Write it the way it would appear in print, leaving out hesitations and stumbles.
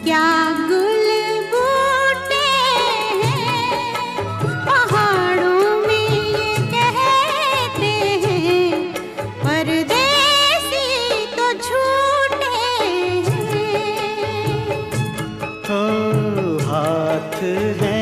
क्या गुल बूटे हैं पहाड़ों में ये कहते हैं, परदेसी तो झूठे हैं। ओ हाथ है